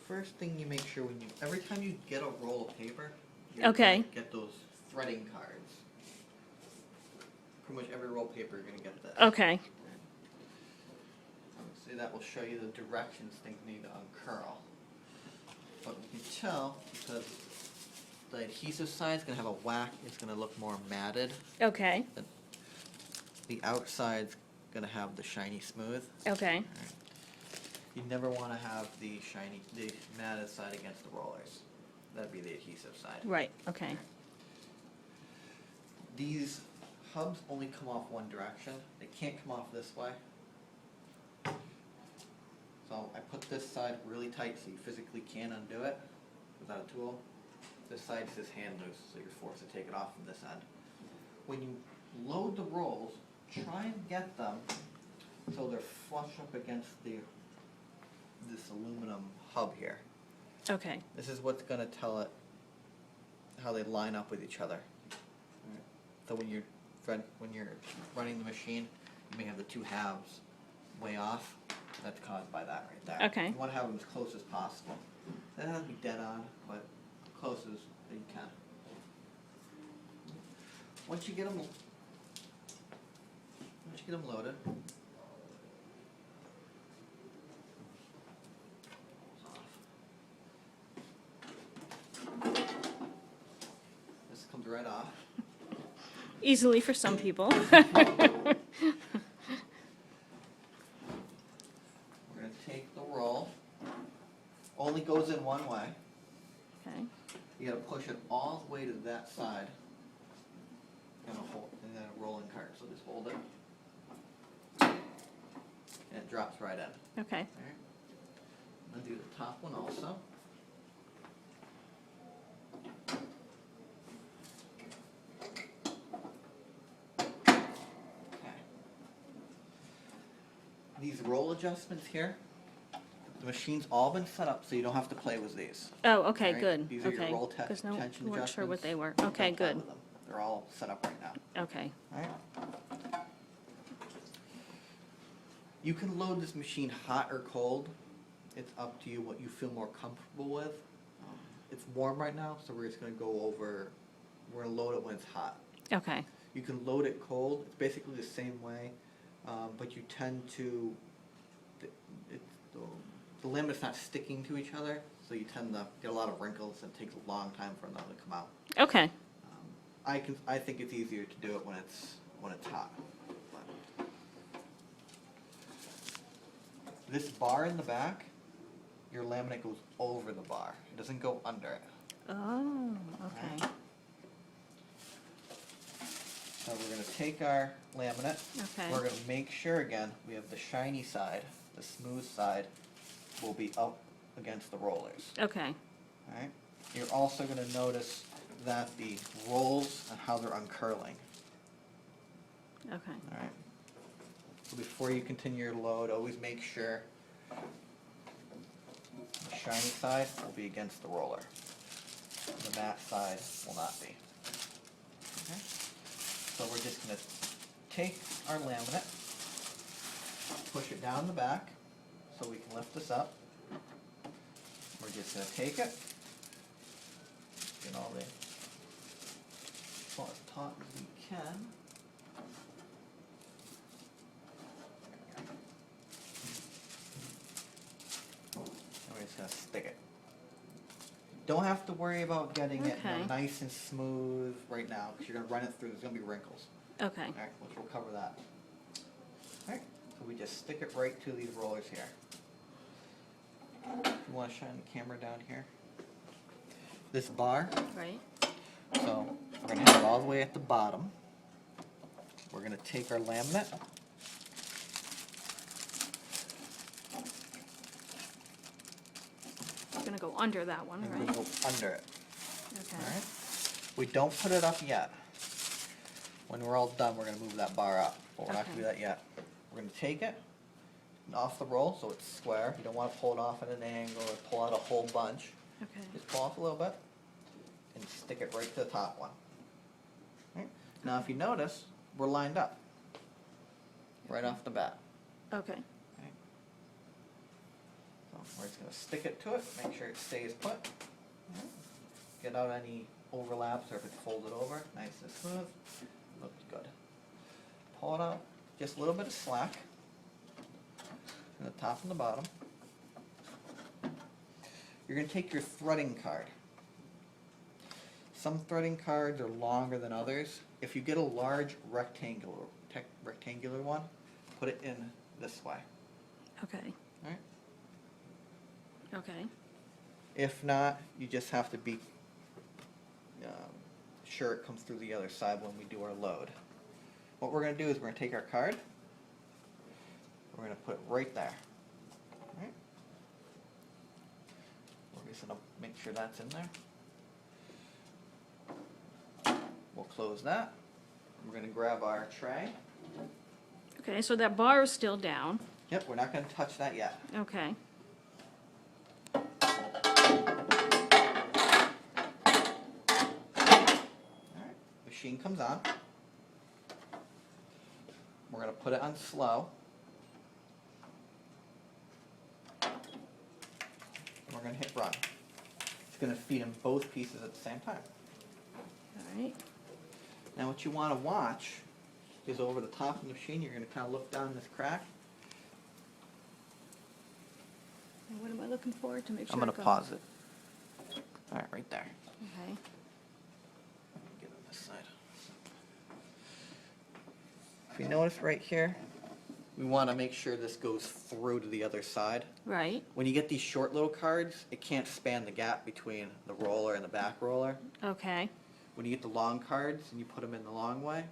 first thing you make sure when you, every time you get a roll of paper, you Okay. get those threading cards. Pretty much every roll of paper you're going to get this. Okay. So that will show you the directions things need to uncurl. But you can tell because the adhesive side is going to have a whack, it's going to look more matted. Okay. The outside's going to have the shiny smooth. Okay. Right. You never want to have the matted side against the rollers. That'd be the adhesive side. Right. Okay. These hubs only come off one direction. They can't come off this way. So I put this side really tight so you physically can't undo it without a tool. This side's just hand loose, so you're forced to take it off from this end. When you load the rolls, try and get them so they're flush up against this aluminum hub here. Okay. This is what's going to tell it how they line up with each other. Right. So when you're running the machine, you may have the two halves way off. That's caused by that right there. Okay. You want to have them as close as possible. They don't have to be dead on, but close as you can. Once you get them loaded, this comes right off. Easily for some people. We're going to take the roll. Only goes in one way. Okay. You got to push it all the way to that side. And then a rolling cart. So just hold it. And it drops right in. Okay. Alright. I'm going to do the top one also. Okay. These roll adjustments here, the machine's all been set up so you don't have to play with these. Oh, okay, Alright? good. These are Okay. your roll Because no, tension we weren't adjustments. sure what they were. Don't Okay, play good. with them. They're all set up right now. Okay. Alright. You can load this machine hot or cold. It's up to you what you feel more comfortable with. It's warm right now, so we're just going to go over, we're going to load it when it's hot. Okay. You can load it cold. It's basically the same way, but you tend to, the laminate's not sticking to each other, so you tend to get a lot of wrinkles and it takes a long time for them to come out. Okay. I think it's easier to do it when it's hot. But this bar in the back, your laminate goes over the bar. It doesn't go under it. Oh, okay. So we're going to take our laminate. Okay. We're going to make sure again we have the shiny side, the smooth side will be up against the rollers. Okay. Alright. You're also going to notice that the rolls and how they're uncurling. Okay. Alright. So before you continue your load, always make sure the shiny side will be against the roller. The matte side will not be. Okay. So we're just going to take our laminate, push it down the back so we can lift this up. We're just going to take it, get all the as taut as we can. And we're just going to stick it. Don't have to worry about getting it Okay. nice and smooth right now because you're going to run it through. There's going to be wrinkles. Okay. Alright, which will cover that. Alright, so we just stick it right to these rollers here. You want to shine the camera down here? This bar, Right. so we're going to have it all the way at the bottom. We're going to take our laminate. We're going to go under that one, And right? we're going to go under it. Okay. Alright? We don't put it up yet. When we're all done, we're going to move that bar up. But we're not going to do that yet. We're going to take it off the roll so it's square. You don't want to pull it off at an angle or pull out a whole bunch. Okay. Just pull off a little bit and stick it right to the top one. Right? Now if you notice, we're lined up right off the bat. Okay. Right? So we're just going to stick it to it, make sure it stays put. Get out any overlaps, or if it's folded over, nice and smooth. Looks good. Pull it out, just a little bit of slack in the top and the bottom. You're going to take your threading card. Some threading cards are longer than others. If you get a large rectangular one, put it in this way. Okay. All right? Okay. If not, you just have to be sure it comes through the other side when we do our load. What we're going to do is we're going to take our card, we're going to put it right there. All right? We're just going to make sure that's in there. We'll close that. We're going to grab our tray. Okay, so that bar is still down. Yep, we're not going to touch that yet. Okay. Machine comes on. We're going to put it on slow. We're going to hit run. It's going to feed them both pieces at the same time. All right. Now what you want to watch is over the top of the machine, you're going to kind of look down this crack. And what am I looking for to make sure? I'm going to pause it. All right, right there. Okay. Get on this side. If you notice right here, we want to make sure this goes through to the other side. Right. When you get these short little cards, it can't span the gap between the roller and the back roller. Okay. When you get the long cards and you put them in the long way,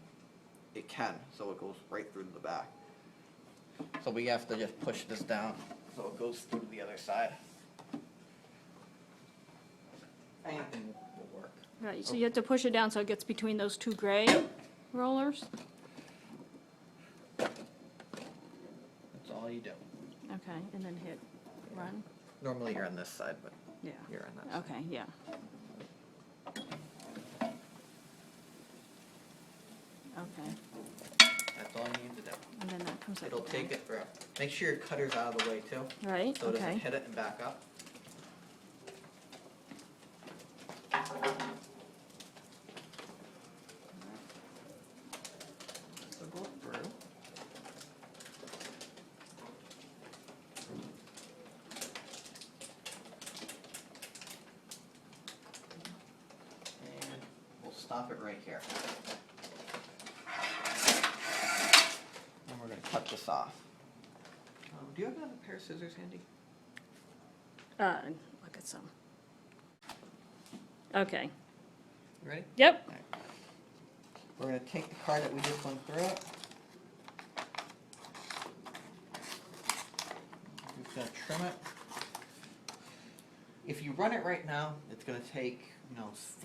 it can, so it goes right through to the back. So we have to just push this down so it goes through to the other side. Anything will work. Right. So you have to push it down so it gets between those two gray rollers. That's all you do. Okay, and then hit run. Normally you're on this side, but Yeah. you're on that side. Okay. Yeah. Okay. That's all you need to do. And then that comes up. It'll take it through. Make sure your cutter's out of the way too, Right. so it doesn't Okay. hit it and back up. So go through. And we'll stop it right here. And we're going to cut this off. Do you have another pair of scissors handy? Look at some. Okay. You ready? Yep. All right. We're going to take the card that we just went through it. We're just going to trim it. If you run it right now, it's going to take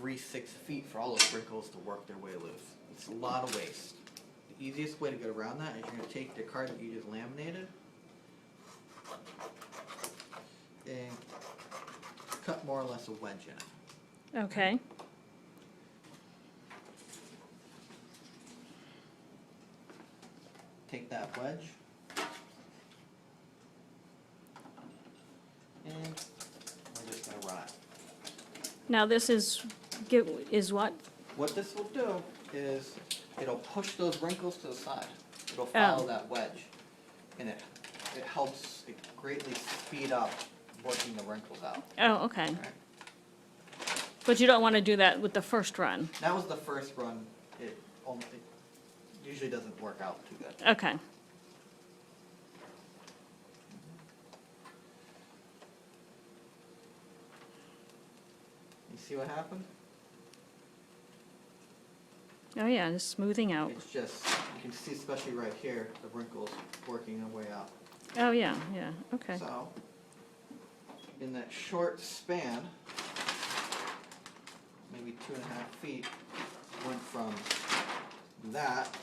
3-6 feet for all those wrinkles to work their way loose. It's a lot of waste. The easiest way to get around that is you're going to take the card that you just laminated and cut more or less a wedge in it. Okay. Take that wedge and we're just going to run it. Now this is what? What this will do is it'll push those wrinkles to the side. It'll follow Oh. that wedge, and it helps it greatly speed up working the wrinkles out. Oh, okay. Right? But you don't want to do that with the first run. That was the first run. It usually doesn't work out too good. Okay. You see what happened? Oh yeah, it's smoothing out. It's just, you can see especially right here, the wrinkles working their way out. Oh yeah, yeah. Okay. So, in that short span, maybe 2.5 feet, went from that to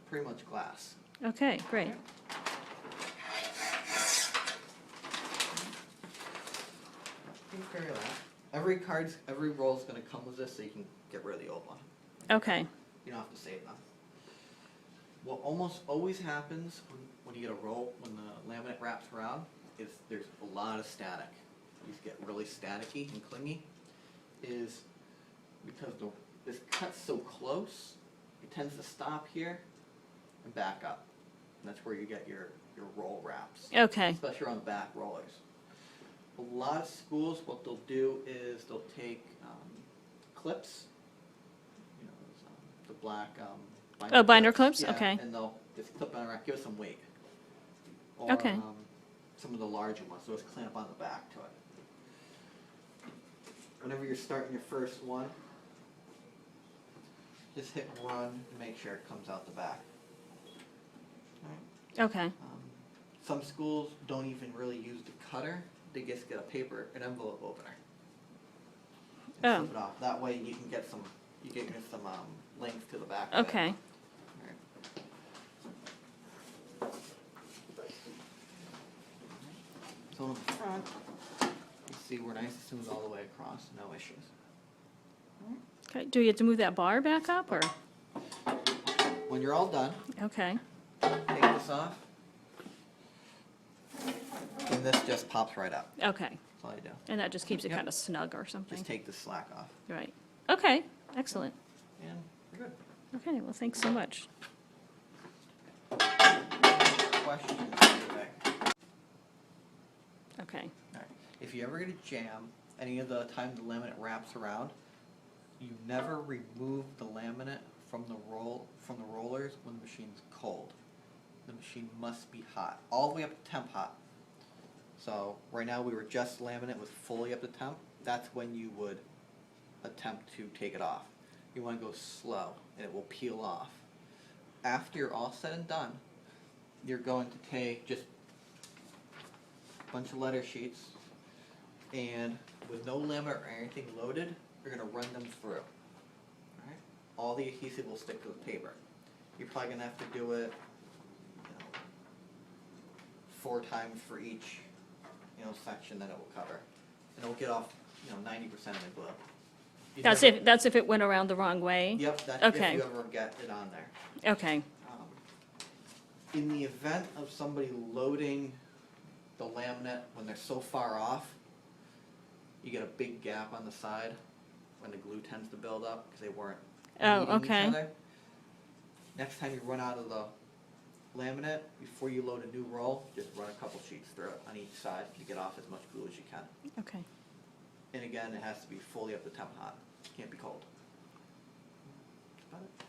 pretty much glass. Okay, great. Take care of that. Every roll is going to come with this, so you can get rid of the old one. Okay. You don't have to save them. What almost always happens when you get a roll, when the laminate wraps around, is there's a lot of static. These get really staticky and clingy, is because this cut's so close, it tends to stop here and back up. And that's where you get your roll wraps. Okay. Especially on the back rollers. A lot of schools, what they'll do is they'll take clips, you know, the black binder Oh, binder clips? Yeah, Okay. and they'll just clip on around, give it some weight. Or Okay. some of the larger ones, those clamp on the back to it. Whenever you're starting your first one, just hit run to make sure it comes out the back. Alright. Okay. Some schools don't even really use the cutter, they just get an envelope opener. And Oh. flip it off. That way you can get some length to the back of it. Okay. Alright. So in the front, you see we're nice and smooth all the way across, no issues. Okay. Do you have to move that bar back up, or? When you're all done, Okay. take this off, and this just pops right up. Okay. That's all you do. And that just keeps it Yep. kind of snug or something? Just take the slack off, Right. Okay. Excellent. and you're good. Okay. Well, thanks so much. Questions today? Okay. Alright. If you ever get a jam, any of the time the laminate wraps around, you never remove the laminate from the rollers when the machine's cold. The machine must be hot, all the way up to temp hot. So right now we were just laminate was fully up to temp. That's when you would attempt to take it off. You want to go slow, and it will peel off. After you're all said and done, you're going to take just a bunch of letter sheets, and with no laminate or anything loaded, you're going to run them through. Alright? All the adhesive will stick to the paper. You're probably going to have to do it 4 times for each section that it will cover. And it will get off 90% of the glue. That's if it went around the wrong way? Yep, that's Okay. if you ever get it on there. Okay. In the event of somebody loading the laminate when they're so far off, you get a big gap on the side when the glue tends to build up because they weren't meeting each okay. other. Next time you run out of the laminate, before you load a new roll, just run a couple sheets through it on each side to get off as much glue as you can. Okay. And again, it has to be fully up to temp hot. Can't be cold. That's about it.